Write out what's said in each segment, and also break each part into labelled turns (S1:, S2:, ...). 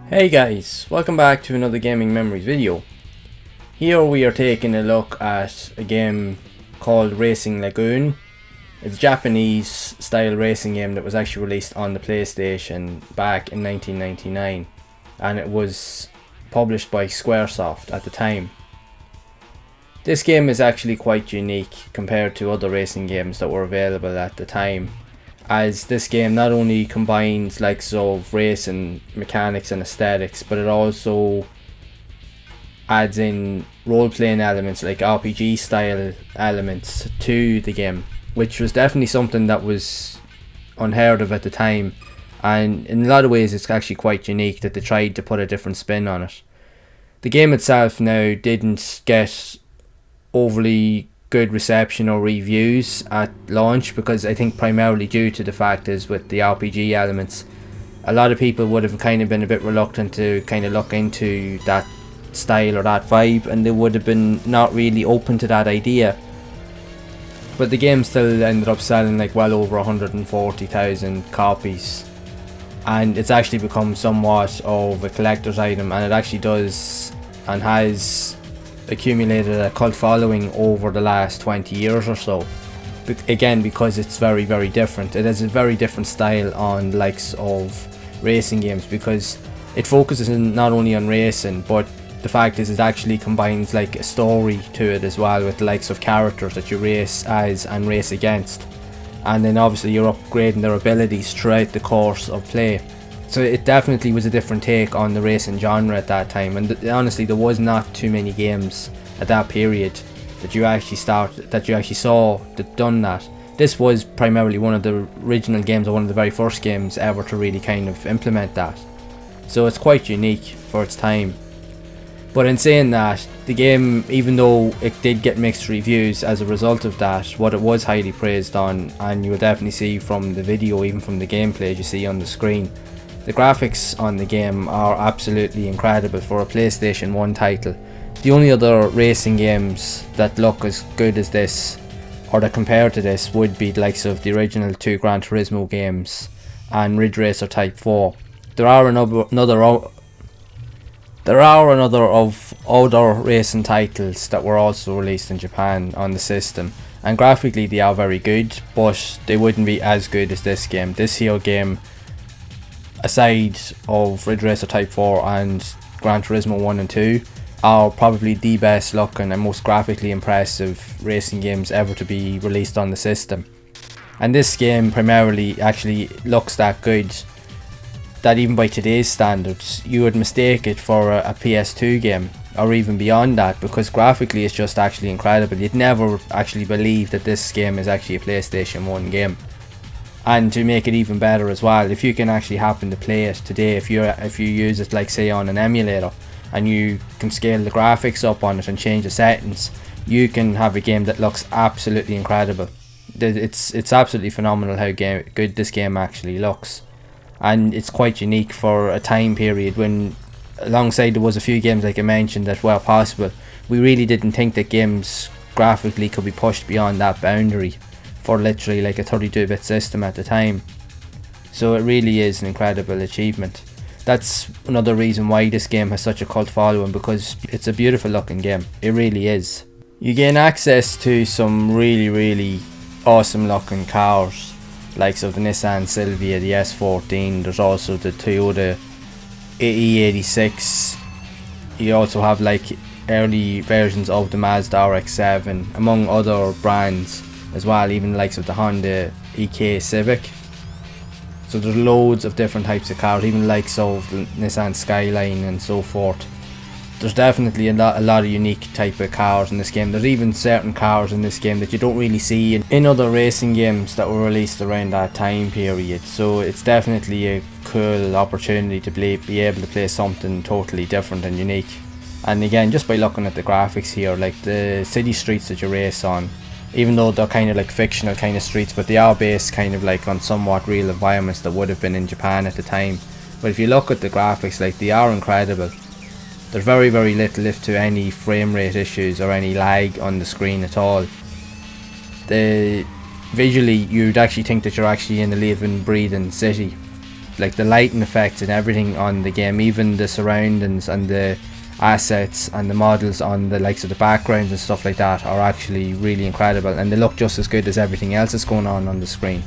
S1: Hey guys, welcome back to another Gaming Memories video. Here we are taking a look at a game called Racing Lagoon. It's a Japanese style racing game that was actually released on the PlayStation back in 1999, and it was published by Squaresoft at the time. This game is actually quite unique compared to other racing games that were available at the time, as this game not only combines likes of racing mechanics and aesthetics, but it also adds in role-playing elements like RPG style elements to the game, which was definitely something that was unheard of at the time, and in a lot of ways it's actually quite unique that they tried to put a different spin on it. The game itself now didn't get overly good reception or reviews at launch, because I think primarily due to the fact is with the RPG elements, a lot of people would have kind of been a bit reluctant to kind of look into that style or that vibe, and they would have been not really open to that idea. But the game still ended up selling like well over 140,000 copies, and it's actually become somewhat of a collector's item, and it actually does and has accumulated a cult following over the last 20 years or so. Again, because it's very different. It has a very different style on the likes of racing games, because it focuses not only on racing, but the fact is it actually combines like a story to it as well, with the likes of characters that you race as and race against, and then obviously you're upgrading their abilities throughout the course of play. So it definitely was a different take on the racing genre at that time, and honestly there was not too many games at that period that you actually saw that done that. This was primarily one of the original games, or one of the very first games ever to really kind of implement that. So it's quite unique for its time. But in saying that, the game, even though it did get mixed reviews as a result of that, what it was highly praised on, and you will definitely see from the video, even from the gameplay you see on the screen, the graphics on the game are absolutely incredible for a PlayStation 1 title. The only other racing games that look as good as this, or that compare to this, would be the likes of the original two Gran Turismo games and Ridge Racer Type 4. There are another of other racing titles that were also released in Japan on the system, and graphically they are very good, but they wouldn't be as good as this game. This here game, aside of Ridge Racer Type 4 and Gran Turismo 1 and 2, are probably the best looking and most graphically impressive racing games ever to be released on the system. And this game primarily actually looks that good that even by today's standards you would mistake it for a PS2 game, or even beyond that, because graphically it's just actually incredible. You'd never actually believe that this game is actually a PlayStation 1 game. And to make it even better as well, if you can actually happen to play it today, if you use it like say on an emulator, and you can scale the graphics up on it and change the settings, you can have a game that looks absolutely incredible. It's absolutely phenomenal how good this game actually looks, and it's quite unique for a time period when, alongside there was a few games like I mentioned that were possible, we really didn't think that games graphically could be pushed beyond that boundary for literally like a 32-bit system at the time. So it really is an incredible achievement. That's another reason why this game has such a cult following, because it's a beautiful looking game. It really is. You gain access to some really awesome looking cars, likes of the Nissan Silvia, the S14. There's also the Toyota E86. You also have like early versions of the Mazda RX-7, among other brands as well, even the likes of the Honda EK Civic. So there's loads of different types of cars, even the likes of the Nissan Skyline and so forth. There's definitely a lot of unique type of cars in this game. There's even certain cars in this game that you don't really see in other racing games that were released around that time period. So it's definitely a cool opportunity to be able to play something totally different and unique. And again, just by looking at the graphics here, like the city streets that you race on, even though they're kind of like fictional kind of streets, but they are based kind of like on somewhat real environments that would have been in Japan at the time. But if you look at the graphics, like, they are incredible. There's very little, if to any, frame rate issues or any lag on the screen at all. Visually you'd actually think that you're actually in a living, breathing city. like the lighting effects and everything on the game, even the surroundings and the assets and the models on the likes of the backgrounds and stuff like that are actually really incredible, and they look just as good as everything else that's going on the screen.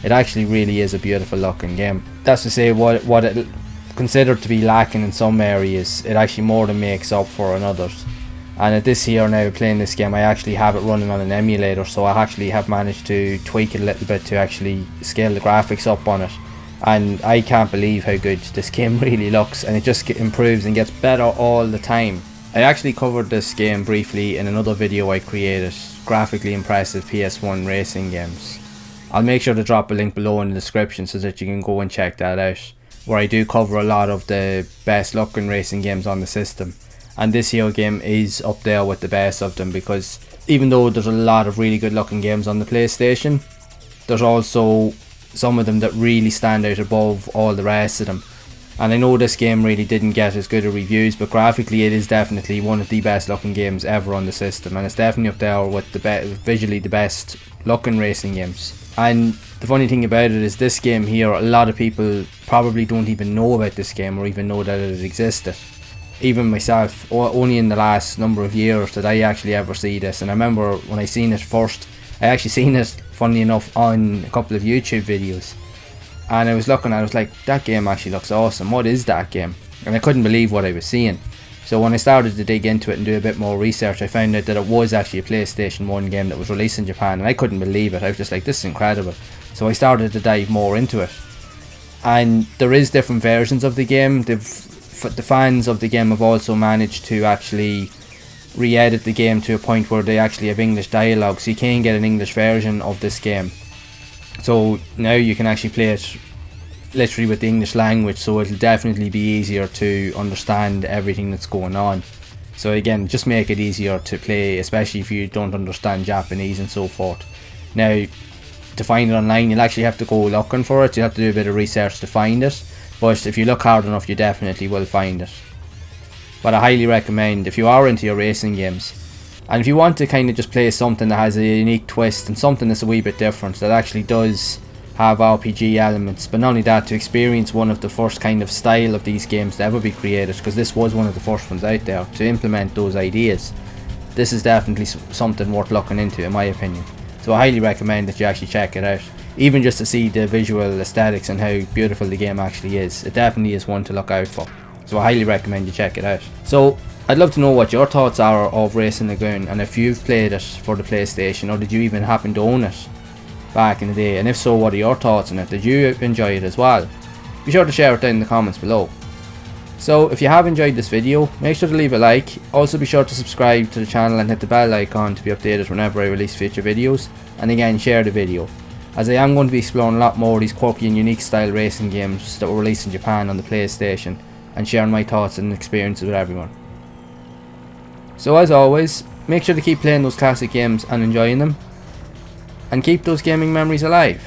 S1: It actually really is a beautiful looking game. That's to say, what it considered to be lacking in some areas, it actually more than makes up for in others. And at this here now, playing this game, I actually have it running on an emulator, so I actually have managed to tweak it a little bit to actually scale the graphics up on it, and I can't believe how good this game really looks, and it just improves and gets better all the time. I actually covered this game briefly in another video I created, graphically impressive PS1 racing games. I'll make sure to drop a link below in the description so that you can go and check that out, where I do cover a lot of the best looking racing games on the system. And this here game is up there with the best of them, because even though there's a lot of really good looking games on the PlayStation, there's also some of them that really stand out above all the rest of them. And I know this game really didn't get as good of reviews, but graphically it is definitely one of the best looking games ever on the system, and it's definitely up there with visually the best looking racing games. And the funny thing about it is, this game here, a lot of people probably don't even know about this game or even know that it existed. Even myself, only in the last number of years did I actually ever see this. And I remember when I seen it first, I actually seen it, funnily enough, on a couple of YouTube videos, and I was looking, I was like, that game actually looks awesome, what is that game? And I couldn't believe what I was seeing. So when I started to dig into it and do a bit more research, I found out that it was actually a PlayStation 1 game that was released in Japan, and I couldn't believe it. I was just like, this is incredible. So I started to dive more into it, and there is different versions of the game. The fans of the game have also managed to actually re-edit the game to a point where they actually have English dialogue, so you can get an English version of this game. So now you can actually play it literally with the English language, so it'll definitely be easier to understand everything that's going on. So again, just make it easier to play, especially if you don't understand Japanese and so forth. Now, to find it online, you'll actually have to go looking for it. You have to do a bit of research to find it, but if you look hard enough, you definitely will find it. But I highly recommend, if you are into your racing games, and if you want to kind of just play something that has a unique twist and something that's a wee bit different, that actually does have RPG elements, but not only that, to experience one of the first kind of style of these games to ever be created, because this was one of the first ones out there to implement those ideas, this is definitely something worth looking into, in my opinion. So I highly recommend that you actually check it out, even just to see the visual aesthetics and how beautiful the game actually is. It definitely is one to look out for, so I highly recommend you check it out. So I'd love to know what your thoughts are of Racing Lagoon, and if you've played it for the PlayStation, or did you even happen to own it back in the day, and if so, what are your thoughts on it? Did you enjoy it as well? Be sure to share it down in the comments below. So if you have enjoyed this video, make sure to leave a like. Also be sure to subscribe to the channel and hit the bell icon to be updated whenever I release future videos, and again, share the video, as I am going to be exploring a lot more of these quirky and unique style racing games that were released in Japan on the PlayStation, and sharing my thoughts and experiences with everyone. So as always, make sure to keep playing those classic games and enjoying them, and keep those gaming memories alive.